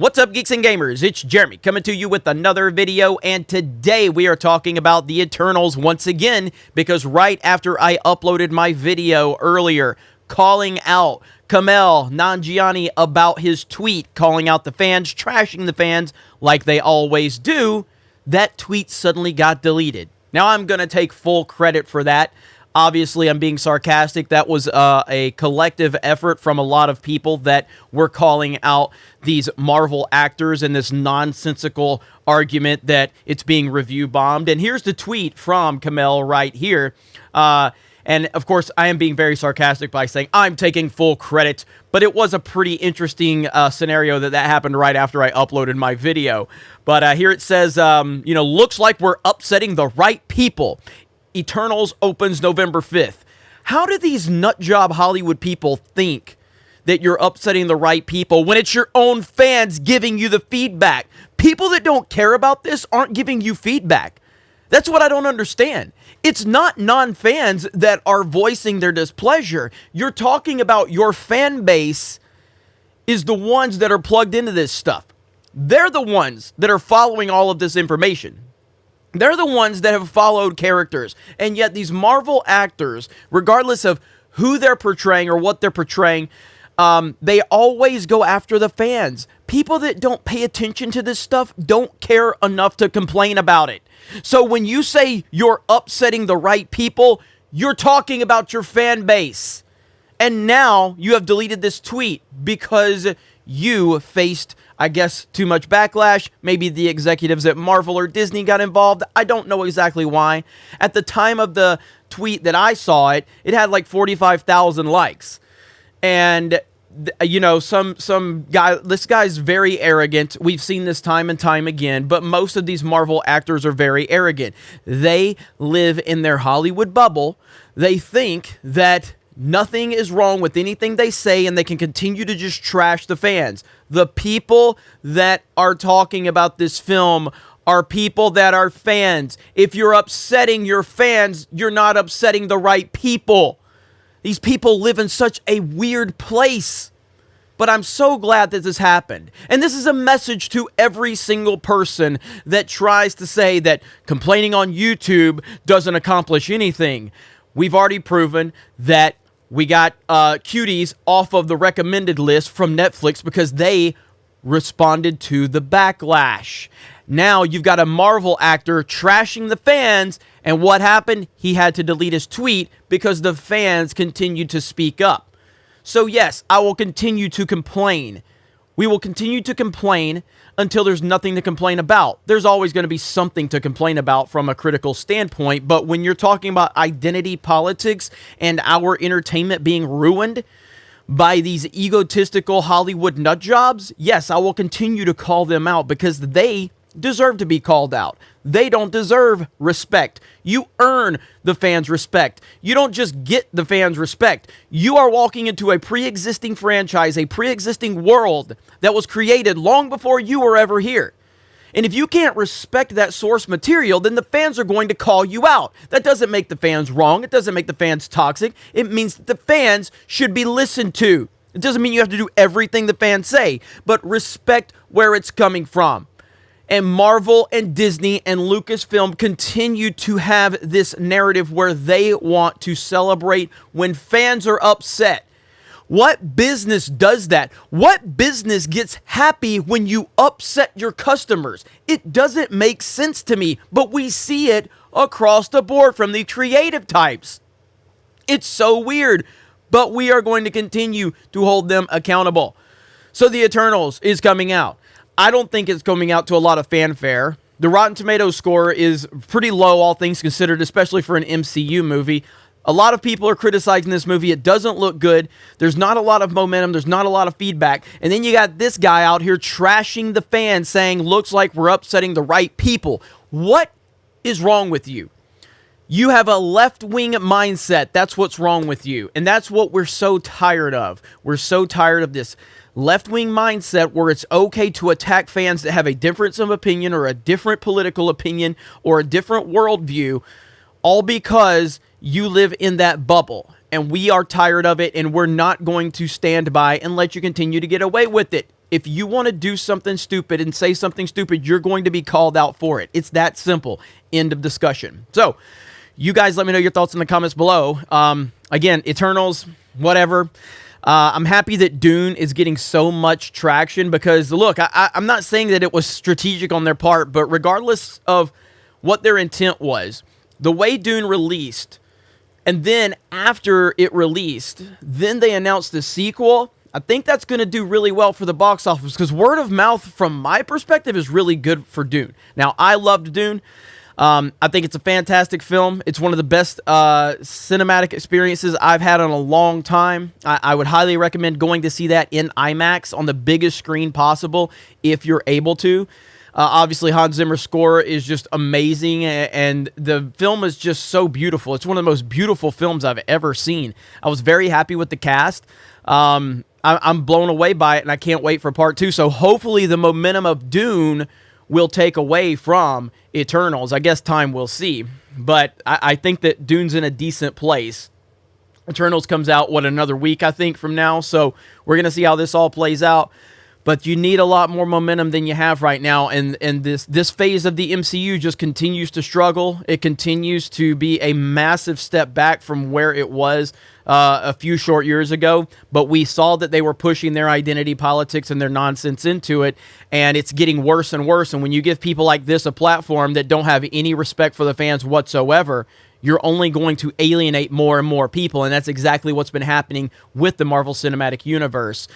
What's up, Geeks and Gamers? It's Jeremy coming to you with another video, and today we are talking about the Eternals once again, because right after I uploaded my video earlier calling out Kumail Nanjiani about his tweet, calling out the fans, trashing the fans like they always do, that tweet suddenly got deleted. Now I'm going to take full credit for that. Obviously, I'm being sarcastic. That was a collective effort from a lot of people that were calling out these Marvel actors and this nonsensical argument that it's being review bombed. And here's the tweet from Kumail right here. And of course, I am being very sarcastic by saying I'm taking full credit, but it was a pretty interesting scenario that happened right after I uploaded my video. But here it says, looks like we're upsetting the right people. Eternals opens November 5th. How do these nutjob Hollywood people think that you're upsetting the right people when it's your own fans giving you the feedback? People that don't care about this aren't giving you feedback. That's what I don't understand. It's not non-fans that are voicing their displeasure. You're talking about your fan base is the ones that are plugged into this stuff. They're the ones that are following all of this information. They're the ones that have followed characters, and yet these Marvel actors, regardless of who they're portraying or what they're portraying, they always go after the fans. People that don't pay attention to this stuff don't care enough to complain about it. So when you say you're upsetting the right people, you're talking about your fan base. And now you have deleted this tweet because you faced, I guess, too much backlash. Maybe the executives at Marvel or Disney got involved. I don't know exactly why. At the time of the tweet that I saw it, it had like 45,000 likes. And, some guy, this guy's very arrogant. We've seen this time and time again, but most of these Marvel actors are very arrogant. They live in their Hollywood bubble. They think that nothing is wrong with anything they say, and they can continue to just trash the fans. The people that are talking about this film are people that are fans. If you're upsetting your fans, you're not upsetting the right people. These people live in such a weird place. But I'm so glad that this happened. And this is a message to every single person that tries to say that complaining on YouTube doesn't accomplish anything. We've already proven that we got Cuties off of the recommended list from Netflix because they responded to the backlash. Now you've got a Marvel actor trashing the fans, and what happened? He had to delete his tweet because the fans continued to speak up. So yes, I will continue to complain. We will continue to complain until there's nothing to complain about. There's always going to be something to complain about from a critical standpoint, but when you're talking about identity politics and our entertainment being ruined by these egotistical Hollywood nutjobs, yes, I will continue to call them out because they deserve to be called out. They don't deserve respect. You earn the fans' respect. You don't just get the fans' respect. You are walking into a pre-existing franchise, a pre-existing world that was created long before you were ever here. And if you can't respect that source material, then the fans are going to call you out. That doesn't make the fans wrong. It doesn't make the fans toxic. It means that the fans should be listened to. It doesn't mean you have to do everything the fans say, but respect where it's coming from. And Marvel and Disney and Lucasfilm continue to have this narrative where they want to celebrate when fans are upset. What business does that? What business gets happy when you upset your customers? It doesn't make sense to me, but we see it across the board from the creative types. It's so weird, but we are going to continue to hold them accountable. So the Eternals is coming out. I don't think it's coming out to a lot of fanfare. The Rotten Tomatoes score is pretty low, all things considered, especially for an MCU movie. A lot of people are criticizing this movie. It doesn't look good. There's not a lot of momentum. There's not a lot of feedback. And then you got this guy out here trashing the fans, saying, looks like we're upsetting the right people. What is wrong with you? You have a left-wing mindset. That's what's wrong with you. And that's what we're so tired of. We're so tired of this left-wing mindset where it's okay to attack fans that have a difference of opinion or a different political opinion or a different worldview, all because you live in that bubble. And we are tired of it, and we're not going to stand by and let you continue to get away with it. If you want to do something stupid and say something stupid, you're going to be called out for it. It's that simple. End of discussion. So, you guys let me know your thoughts in the comments below. Again, Eternals, whatever. I'm happy that Dune is getting so much traction because, look, I'm not saying that it was strategic on their part, but regardless of what their intent was, the way Dune released, and then after it released, then they announced the sequel, I think that's going to do really well for the box office because word of mouth, from my perspective, is really good for Dune. Now, I loved Dune. I think it's a fantastic film. It's one of the best cinematic experiences I've had in a long time. I would highly recommend going to see that in IMAX on the biggest screen possible if you're able to. Obviously, Hans Zimmer's score is just amazing, and the film is just so beautiful. It's one of the most beautiful films I've ever seen. I was very happy with the cast. I'm blown away by it, and I can't wait for part 2. So hopefully the momentum of Dune will take away from Eternals. I guess time will see. But I think that Dune's in a decent place. Eternals comes out, another week, I think, from now. So we're going to see how this all plays out. But you need a lot more momentum than you have right now, and this phase of the MCU just continues to struggle. It continues to be a massive step back from where it was a few short years ago, but we saw that they were pushing their identity politics and their nonsense into it, and it's getting worse and worse. And when you give people like this a platform that don't have any respect for the fans whatsoever, you're only going to alienate more and more people, and that's exactly what's been happening with the Marvel Cinematic Universe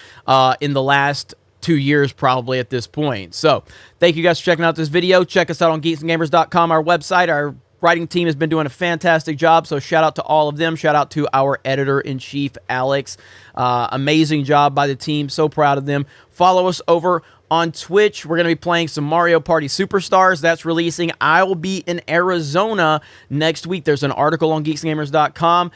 in the last 2 years probably at this point. So thank you guys for checking out this video. Check us out on geeksgamers.com, our website. Our writing team has been doing a fantastic job, so shout out to all of them. Shout out to our editor-in-chief, Alex. Amazing job by the team. So proud of them. Follow us over on Twitch. We're going to be playing some Mario Party Superstars. That's releasing. I will be in Arizona next week. There's an article on geeksgamers.com.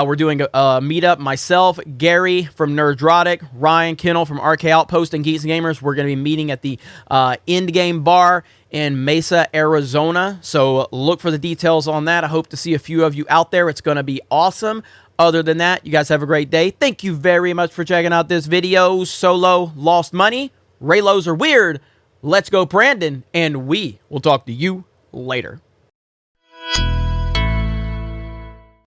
We're doing a meetup. Myself, Gary from Nerdrotic, Ryan Kennel from RK Outpost, and Geeks Gamers. We're going to be meeting at the Endgame Bar in Mesa, Arizona. So look for the details on that. I hope to see a few of you out there. It's going to be awesome. Other than that, you guys have a great day. Thank you very much for checking out this video. Solo lost money. Raylos are weird. Let's go, Brandon. And we will talk to you later.